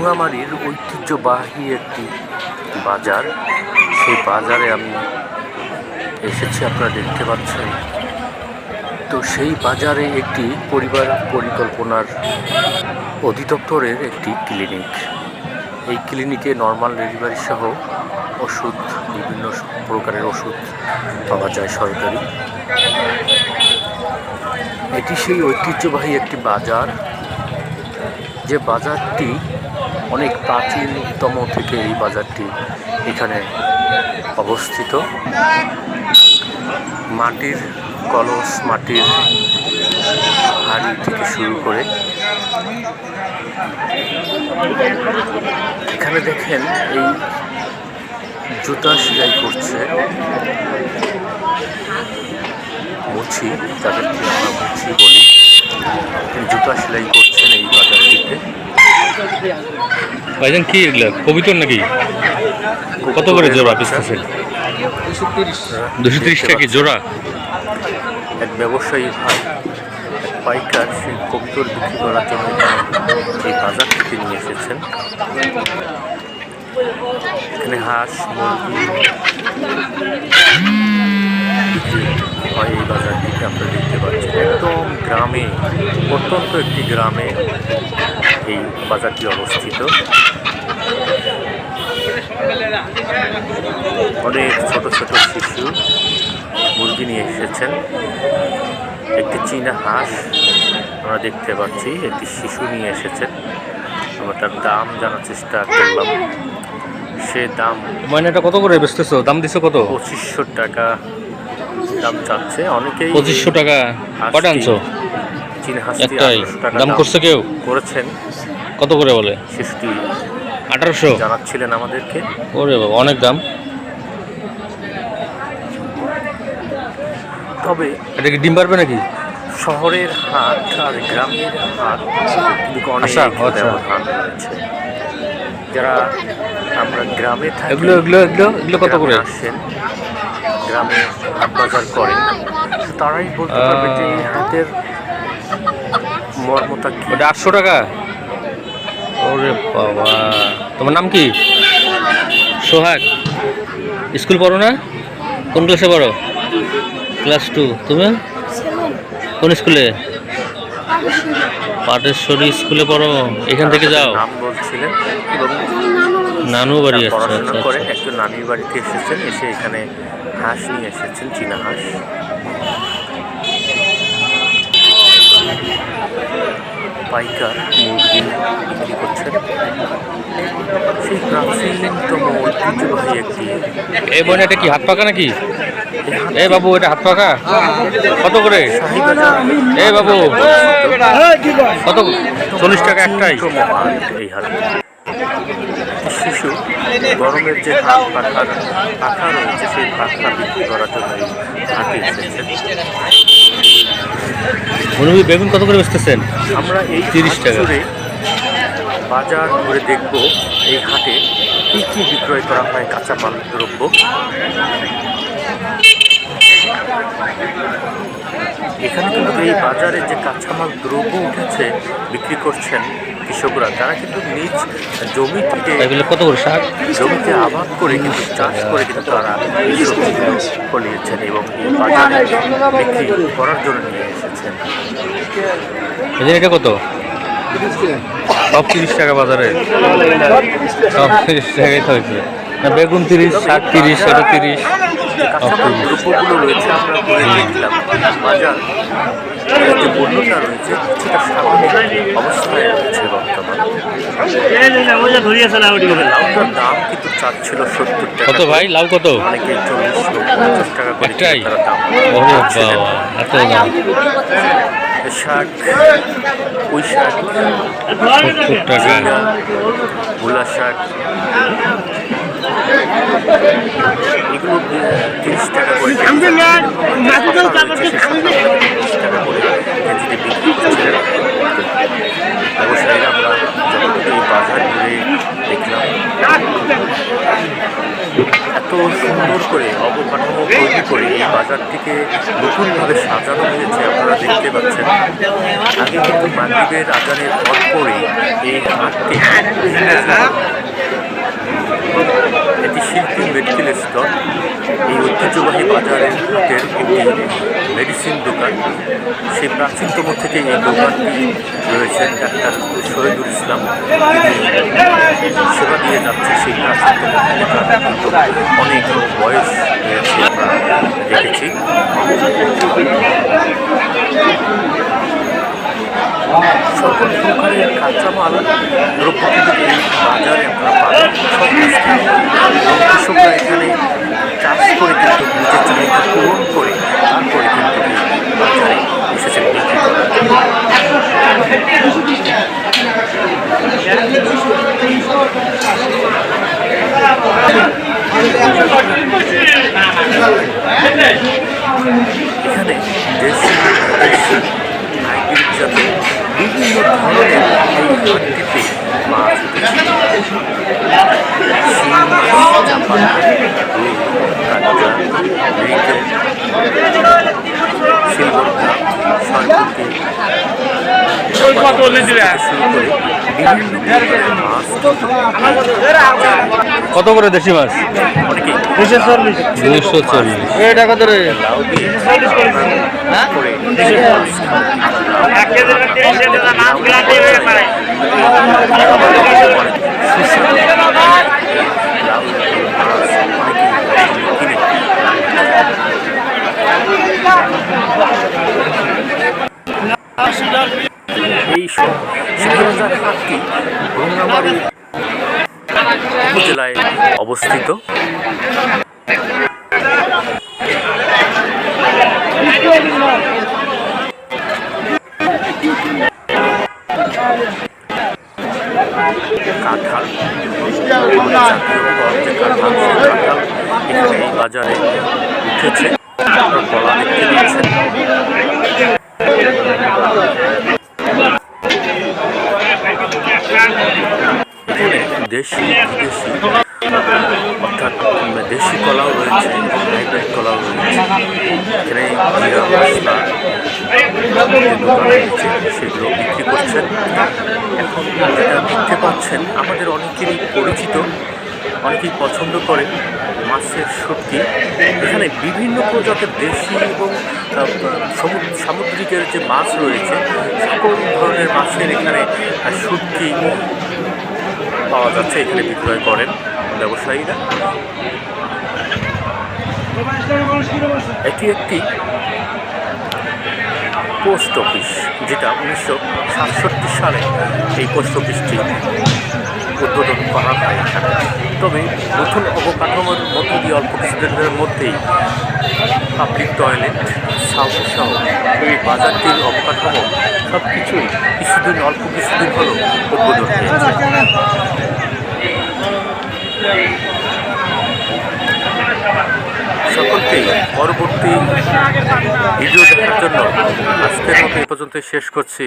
ভুঙামারীর ঐতিহ্যবাহী একটি বাজার। সেই বাজারে আমি এসেছি, আপনারা দেখতে পাচ্ছেন। তো সেই বাজারে একটি পরিবার পরিকল্পনার অধিদপ্তরের একটি ক্লিনিক। এই ক্লিনিকে নর্মাল ডেলিভারি সহ ওষুধ, বিভিন্ন প্রকারের ওষুধ পাওয়া যায় সরকারি। এটি সেই ঐতিহ্যবাহী একটি বাজার, যে বাজারটি অনেক প্রাচীনতম থেকে এই বাজারটি এখানে অবস্থিত। মাটির কলস, মাটির হাঁড়ি থেকে শুরু করে এখানে দেখেন এই জুতা সেলাই করছে মুচি, যাদেরকে আমরা মুচি বলি। তিনি জুতা সেলাই করছেন এই বাজারটিতে। ভাইজান কি এগুলা কবিতর নাকি? কত করে জোড়া বেচতেছেন? 230 টাকা জোড়া। এক ব্যবসায়ী ভাই, এক পাইকার, সেই কবিতর বিক্রি করার জন্য এই বাজার থেকে নিয়ে এসেছেন। এখানে হাঁস, মুরগি বিক্রি হয় এই বাজারটিতে, আমরা দেখতে পাচ্ছি। একদম গ্রামে, অত্যন্ত একটি গ্রামে এই বাজারটি অবস্থিত। অনেক ছোট ছোট শিশু মুরগি নিয়ে এসেছেন। একটি চীনা হাঁস আমরা দেখতে পাচ্ছি, একটি শিশু নিয়ে এসেছেন। আমরা তার দাম জানার চেষ্টা করলাম। সে দাম, ময়নাটা কত করে বেচতেছো? দাম দিছো কত? 2500 টাকা দাম চাচ্ছে অনেকেই। 2500 টাকা? কটা আনছো? চীনা হাঁসটি একটাই 1800 টাকা দাম করছে কেউ? করেছেন। কত করে বলে? শিশুটি 1800 জানাচ্ছিলেন আমাদেরকে। ওরে বাবা, অনেক দাম। তবে এটা কি ডিম পারবে নাকি? শহরের হাট আর গ্রামের হাট কিন্তু অনেক ব্যবধান রয়েছে। যারা আমরা গ্রামে থাকি, এগুলো কত করে আসেন, গ্রামে হাট বাজার করেন, তারাই বলতে পারবে যে এই হাটের মর্মতা কি। ওটা 800 টাকা? ওরে বাবা। তোমার নাম কি? সোহাগ। স্কুল পড়ো না? কোন ক্লাসে পড়ো? ক্লাস 2। তুমি কোন স্কুলে? পাটেশ্বরী স্কুলে পড়ো। এখান থেকে যাও? নাম বলছিলেন এবং নানু বাড়ি। পড়াশোনা করেন, একজন নানির বাড়িতে এসেছেন, এসে এখানে হাঁস নিয়ে এসেছেন, চীনা হাঁস। পাইকার মুরগি বিক্রি করছেন। সেই প্রাচীনতম ঐতিহ্যবাহী একটি। এই বোন, এটা কি হাত পাকা নাকি? এই বাবু, এটা হাত পাকা? কত করে? এই বাবু, কত? 40 টাকা একটাই। এই হাট শিশু গরমের যে পাখা রয়েছে, সেই পাখা বিক্রি করার জন্য এই হাটে এসেছেন। বেগুন কত করে বেচতেছেন? আমরা এই 30 টাকা। বাজার ঘুরে দেখব এই হাটে কী কী বিক্রয় করা হয়, কাঁচামাল দ্রব্য। এখানে কিন্তু এই বাজারে যে কাঁচামাল দ্রব্য উঠেছে বিক্রি করছেন কৃষকরা, তারা কিন্তু নিজ জমি থেকে, এগুলো কত করে? শাক জমিতে আবাদ করে কিন্তু চাষ করে কিন্তু তারা এই সবজিগুলো ফলিয়েছেন এবং এই বাজারে বিক্রি করার জন্য নিয়ে এসেছেন। এটা কত? সব 30 টাকা বাজারে? সব 30 টাকাই তো হয়েছে। বেগুন 30, শাক 30, এটা 30। দ্রব্যগুলো রয়েছে আমরা ঘুরে দেখলাম। বাজার যে পণ্যটা রয়েছে সেটা স্বাভাবিক অবস্থায় রয়েছে বর্তমান। লাউটার দাম কিন্তু চাচ্ছিল 70 টাকা। কত ভাই লাউ? কত? অনেকে 40-50 টাকা করে একটাই? তারা দাম। এত দাম। শাক, পুঁই শাক 70 টাকা। মূলা শাক এগুলো 30 টাকা করে। 30 টাকা করে কেজিতে বিক্রি করছিলেন ব্যবসায়ীরা। আমরা যতটুকু এই বাজার ঘুরে দেখলাম, এত সুন্দর করে অবকাঠামো তৈরি করে এই বাজারটিকে নতুনভাবে সাজানো হয়েছে, আপনারা দেখতে পাচ্ছেন। আগে কিন্তু মাগরিবের আজানের পর পরে এই হাটটি এটি শিল্পী মেডিকেল স্টোর। এই ঐতিহ্যবাহী বাজারের হাটের একটি মেডিসিন দোকান। সেই প্রাচীনতম থেকে এই দোকানটি রয়েছেন ডাক্তার শহীদুল ইসলাম, তিনি সেবা দিয়ে যাচ্ছে। সেই প্রাচীনতম অনেক বয়স হয়েছে আমরা দেখেছি। সকল প্রকারের কাঁচামাল দ্রব্য কিন্তু এই বাজারে আপনারা পাবেন। সব কৃষকরা এখানে চাষ করে কিন্তু নিজের চাহিদা পূরণ করে তারপরে কিন্তু এই বাজারে এসেছেন বিক্রি করার জন্য। এখানে দেশি হাইব্রিড জাতের বিভিন্ন ধরনের এই হাটটিতে মাছ কত করে দেশি মাছ? 240 টাকা ধরে। এই শাহবাজার হাটটি গঙ্গামারী উপজেলায় অবস্থিত। কাঁঠাল, এখানে এই বাজারে উঠেছে, কলা দেখতে পাচ্ছেন। দেশি বিদেশি অর্থাৎ দেশি কলাও রয়েছে, হাইব্রিড কলাও রয়েছে। এখানে জিরা মশলা রয়েছে, সেগুলো বিক্রি করছেন। এখন যেটা দেখতে পাচ্ছেন আমাদের অনেকেরই পরিচিত, অনেকেই পছন্দ করে মাছের শুটকি। এখানে বিভিন্ন প্রজাতির দেশি এবং সামুদ্রিকের যে মাছ রয়েছে সকল ধরনের মাছের এখানে শুটকি পাওয়া যাচ্ছে। এখানে বিক্রয় করেন ব্যবসায়ীরা। এটি একটি পোস্ট অফিস, যেটা 1967 সালে এই পোস্ট অফিসটি উদ্বোধন করা হয় এখানে। তবে নতুন অবকাঠামোর মধ্য দিয়ে অল্প কিছুদিনের মধ্যেই পাবলিক টয়লেট, সাউন্ড সহ এই বাজারটির অবকাঠামো সব কিছুই অল্প কিছুদিন হলো উদ্বোধন হয়েছে। সকলকেই পরবর্তী ভিডিও দেখার জন্য আজকের মতো এ পর্যন্ত শেষ করছি।